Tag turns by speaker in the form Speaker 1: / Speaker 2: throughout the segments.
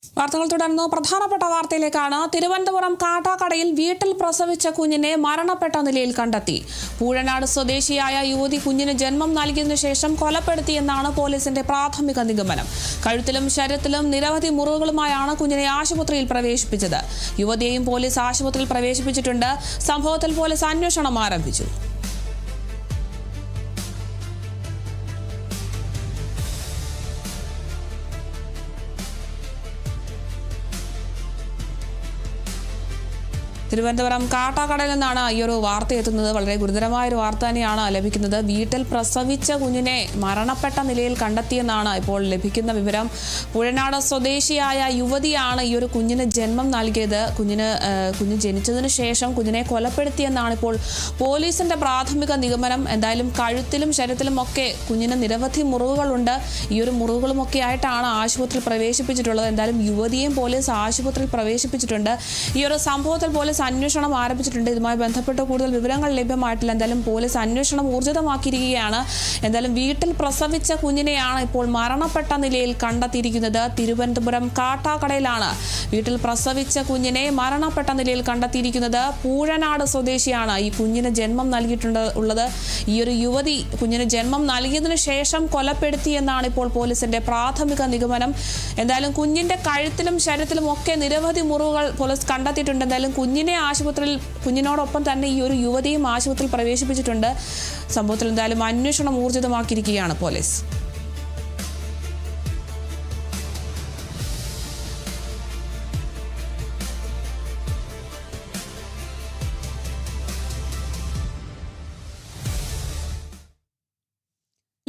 Speaker 1: വാർത്തകൾ തുടർന്ന് പ്രധാനപ്പെട്ട വാർത്തയിലേക്കാണ്. തിരുവനന്തപുരം കാട്ടാക്കടയിൽ വീട്ടിൽ പ്രസവിച്ച കുഞ്ഞിനെ മരണപ്പെട്ട നിലയിൽ കണ്ടെത്തി. പൂഴനാട് സ്വദേശിയായ യുവതി കുഞ്ഞിന് ജന്മം നൽകിയതിനു ശേഷം കൊലപ്പെടുത്തിയെന്നാണ് പോലീസിന്റെ പ്രാഥമിക നിഗമനം. കഴുത്തിലും ശരീരത്തിലും നിരവധി മുറിവുകളുമായാണ് കുഞ്ഞിനെ ആശുപത്രിയിൽ പ്രവേശിപ്പിച്ചത്. യുവതിയെയും പോലീസ് ആശുപത്രിയിൽ പ്രവേശിപ്പിച്ചിട്ടുണ്ട്. സംഭവത്തിൽ പോലീസ് അന്വേഷണം ആരംഭിച്ചു. തിരുവനന്തപുരം കാട്ടാക്കടയിൽ നിന്നാണ് ഈ ഒരു വാർത്ത എത്തുന്നത്. വളരെ ഗുരുതരമായൊരു വാർത്ത തന്നെയാണ് ലഭിക്കുന്നത്. വീട്ടിൽ പ്രസവിച്ച കുഞ്ഞിനെ മരണപ്പെട്ട നിലയിൽ കണ്ടെത്തിയെന്നാണ് ഇപ്പോൾ ലഭിക്കുന്ന വിവരം. പൂഴനാട് സ്വദേശിയായ യുവതിയാണ് ഈ ഒരു കുഞ്ഞിന് ജന്മം നൽകിയത്. കുഞ്ഞ് ജനിച്ചതിന് ശേഷം കുഞ്ഞിനെ കൊലപ്പെടുത്തിയെന്നാണ് ഇപ്പോൾ പോലീസിന്റെ പ്രാഥമിക നിഗമനം. എന്തായാലും കഴുത്തിലും ശരീരത്തിലും ഒക്കെ കുഞ്ഞിന് നിരവധി മുറിവുകളുണ്ട്. ഈ ഒരു മുറിവുകളുമൊക്കെ ആയിട്ടാണ് ആശുപത്രിയിൽ പ്രവേശിപ്പിച്ചിട്ടുള്ളത്. എന്തായാലും യുവതിയെയും പോലീസ് ആശുപത്രിയിൽ പ്രവേശിപ്പിച്ചിട്ടുണ്ട്. ഈ ഒരു സംഭവത്തിൽ പോലീസ് അന്വേഷണം ആരംഭിച്ചിട്ടുണ്ട്. ഇതുമായി ബന്ധപ്പെട്ട് കൂടുതൽ വിവരങ്ങൾ ലഭ്യമായിട്ടില്ല. എന്തായാലും പോലീസ് അന്വേഷണം ഊർജിതമാക്കിയിരിക്കുകയാണ്. എന്തായാലും വീട്ടിൽ പ്രസവിച്ച കുഞ്ഞിനെയാണ് ഇപ്പോൾ മരണപ്പെട്ട നിലയിൽ കണ്ടെത്തിയിരിക്കുന്നത്. തിരുവനന്തപുരം കാട്ടാക്കടയിലാണ് വീട്ടിൽ പ്രസവിച്ച കുഞ്ഞിനെ മരണപ്പെട്ട നിലയിൽ കണ്ടെത്തിയിരിക്കുന്നത്. പൂഴനാട് സ്വദേശിയാണ് ഈ കുഞ്ഞിന് ജന്മം നൽകിയിട്ടുള്ളത്. ഈ ഒരു യുവതി കുഞ്ഞിന് ജന്മം നൽകിയതിനു ശേഷം കൊലപ്പെടുത്തിയെന്നാണ് ഇപ്പോൾ പോലീസിന്റെ പ്രാഥമിക നിഗമനം. എന്തായാലും കുഞ്ഞിന്റെ കഴുത്തിലും ശരീരത്തിലും ഒക്കെ നിരവധി മുറിവുകൾ പോലീസ് കണ്ടെത്തിയിട്ടുണ്ട്. എന്തായാലും കുഞ്ഞിനോടൊപ്പം തന്നെ ഈ ഒരു യുവതിയും ആശുപത്രിയിൽ പ്രവേശിപ്പിച്ചിട്ടുണ്ട്. സംഭവത്തിൽ എന്തായാലും അന്വേഷണം ഊർജിതമാക്കിയിരിക്കുകയാണ് പോലീസ്.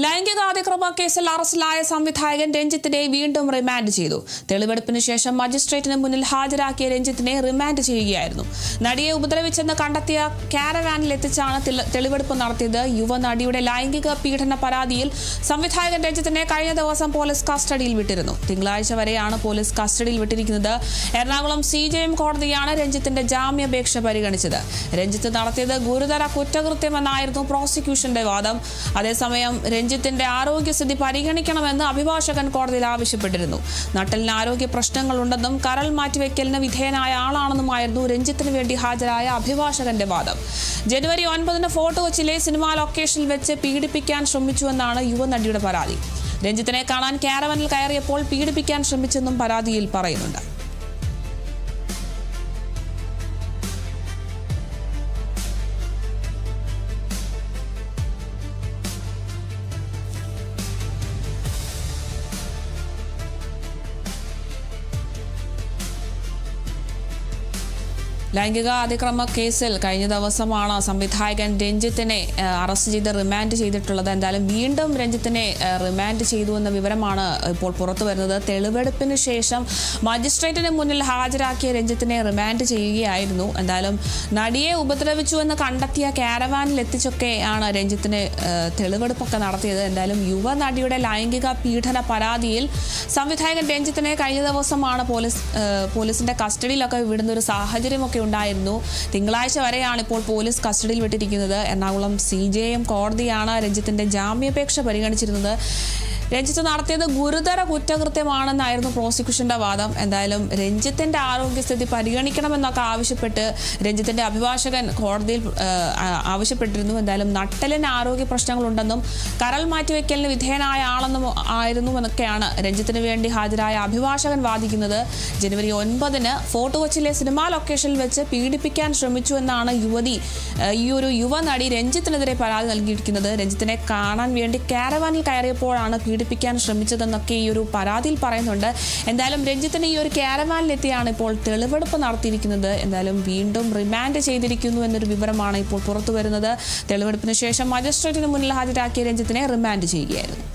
Speaker 1: ലൈംഗികാതിക്രമ കേസിൽ അറസ്റ്റിലായ സംവിധായകൻ രഞ്ജിത്തിനെ വീണ്ടും റിമാൻഡ് ചെയ്തു. തെളിവെടുപ്പിന് ശേഷം മജിസ്ട്രേറ്റിന് മുന്നിൽ ഹാജരാക്കിയ രഞ്ജിത്തിനെ റിമാൻഡ് ചെയ്യുകയായിരുന്നു. നടിയെ ഉപദ്രവിച്ചെന്ന് കണ്ടെത്തിയ കാരവാനിൽ എത്തിച്ചാണ് തെളിവെടുപ്പ് നടത്തിയത്. യുവനടിയുടെ ലൈംഗിക പീഡന പരാതിയിൽ സംവിധായകൻ രഞ്ജിത്തിനെ കഴിഞ്ഞ ദിവസം പോലീസ് കസ്റ്റഡിയിൽ വിട്ടിരുന്നു. തിങ്കളാഴ്ച വരെയാണ് പോലീസ് കസ്റ്റഡിയിൽ വിട്ടിരിക്കുന്നത്. എറണാകുളം CJM കോടതിയാണ് രഞ്ജിത്തിന്റെ ജാമ്യാപേക്ഷ പരിഗണിച്ചത്. രഞ്ജിത്ത് നടത്തിയത് ഗുരുതര കുറ്റകൃത്യമെന്നായിരുന്നു പ്രോസിക്യൂഷന്റെ വാദം. അതേസമയം രഞ്ജിത്തിന്റെ ആരോഗ്യസ്ഥിതി പരിഗണിക്കണമെന്ന് അഭിഭാഷകൻ കോടതിയിൽ ആവശ്യപ്പെട്ടിരുന്നു. നട്ടലിന് ആരോഗ്യ പ്രശ്നങ്ങളുണ്ടെന്നും കരൾ മാറ്റിവെക്കലിന് വിധേയനായ ആളാണെന്നുമായിരുന്നു രഞ്ജിത്തിന് വേണ്ടി ഹാജരായ അഭിഭാഷകന്റെ വാദം. ജനുവരി 9 ഫോർട്ട് കൊച്ചിയിലെ സിനിമാ ലൊക്കേഷനിൽ വെച്ച് പീഡിപ്പിക്കാൻ ശ്രമിച്ചുവെന്നാണ് യുവനടിയുടെ പരാതി. രഞ്ജിത്തിനെ കാണാൻ കാരവനിൽ കയറിയപ്പോൾ പീഡിപ്പിക്കാൻ ശ്രമിച്ചെന്നും പരാതിയിൽ പറയുന്നുണ്ട്. ലൈംഗിക അതിക്രമ കേസിൽ കഴിഞ്ഞ ദിവസമാണ് സംവിധായകൻ രഞ്ജിത്തിനെ അറസ്റ്റ് ചെയ്ത് റിമാൻഡ് ചെയ്തിട്ടുള്ളത്. എന്തായാലും വീണ്ടും രഞ്ജിത്തിനെ റിമാൻഡ് ചെയ്തു എന്ന വിവരമാണ് ഇപ്പോൾ പുറത്തു വരുന്നത്. തെളിവെടുപ്പിന് ശേഷം മജിസ്ട്രേറ്റിന് മുന്നിൽ ഹാജരാക്കിയ രഞ്ജിത്തിനെ റിമാൻഡ് ചെയ്യുകയായിരുന്നു. എന്തായാലും നടിയെ ഉപദ്രവിച്ചു എന്ന് കണ്ടെത്തിയ കാരവാനിൽ എത്തിച്ചൊക്കെയാണ് രഞ്ജിത്തിന് തെളിവെടുപ്പൊക്കെ നടത്തിയത്. എന്തായാലും യുവനടിയുടെ ലൈംഗിക പീഡന പരാതിയിൽ സംവിധായകൻ രഞ്ജിത്തിനെ കഴിഞ്ഞ ദിവസമാണ് പോലീസിന്റെ കസ്റ്റഡിയിലൊക്കെ വിടുന്ന ഒരു സാഹചര്യമൊക്കെ ഉണ്ടായിരുന്നു. തിങ്കളാഴ്ച വരെയാണ് ഇപ്പോൾ പോലീസ് കസ്റ്റഡിയിൽ വിട്ടിരിക്കുന്നത്. എറണാകുളം CJM കോടതിയാണ് രഞ്ജിത്തിന്റെ ജാമ്യാപേക്ഷ പരിഗണിച്ചിരുന്നത്. രഞ്ജിത്ത് നടത്തിയത് ഗുരുതര കുറ്റകൃത്യമാണെന്നായിരുന്നു പ്രോസിക്യൂഷന്റെ വാദം. എന്തായാലും രഞ്ജിത്തിന്റെ ആരോഗ്യസ്ഥിതി പരിഗണിക്കണമെന്നൊക്കെ ആവശ്യപ്പെട്ട് രഞ്ജിത്തിന്റെ അഭിഭാഷകൻ കോടതിയിൽ ആവശ്യപ്പെട്ടിരുന്നു. എന്തായാലും നട്ടലിന് ആരോഗ്യ പ്രശ്നങ്ങളുണ്ടെന്നും കരൾ മാറ്റിവെക്കലിന് വിധേയനായ ആളെന്നും എന്നൊക്കെയാണ് രഞ്ജിത്തിന് വേണ്ടി ഹാജരായ അഭിഭാഷകൻ വാദിക്കുന്നത്. ജനുവരി 9 ഫോർട്ട് കൊച്ചിയിലെ സിനിമാ ലൊക്കേഷനിൽ വെച്ച് പീഡിപ്പിക്കാൻ ശ്രമിച്ചു എന്നാണ് ഈ ഒരു യുവനടി രഞ്ജിത്തിനെതിരെ പരാതി നൽകിയിരിക്കുന്നത്. രഞ്ജിത്തിനെ കാണാൻ വേണ്ടി കാരവാനിൽ കയറിയപ്പോഴാണ് പീഡിപ്പിക്കാൻ ശ്രമിച്ചതെന്നൊക്കെ ഈ ഒരു പരാതിയിൽ പറയുന്നുണ്ട്. എന്തായാലും രഞ്ജിത്തിന് ഈ ഒരു കാരവാനിലെത്തിയാണ് ഇപ്പോൾ തെളിവെടുപ്പ് നടത്തിയിരിക്കുന്നത്. എന്തായാലും വീണ്ടും റിമാൻഡ് ചെയ്തിരിക്കുന്നു എന്നൊരു വിവരമാണ് ഇപ്പോൾ പുറത്തു വരുന്നത്. തെളിവെടുപ്പിന് ശേഷം മജിസ്ട്രേറ്റിന് മുന്നിൽ ഹാജരാക്കിയ രഞ്ജിത്തിനെ റിമാൻഡ് ചെയ്യുകയായിരുന്നു.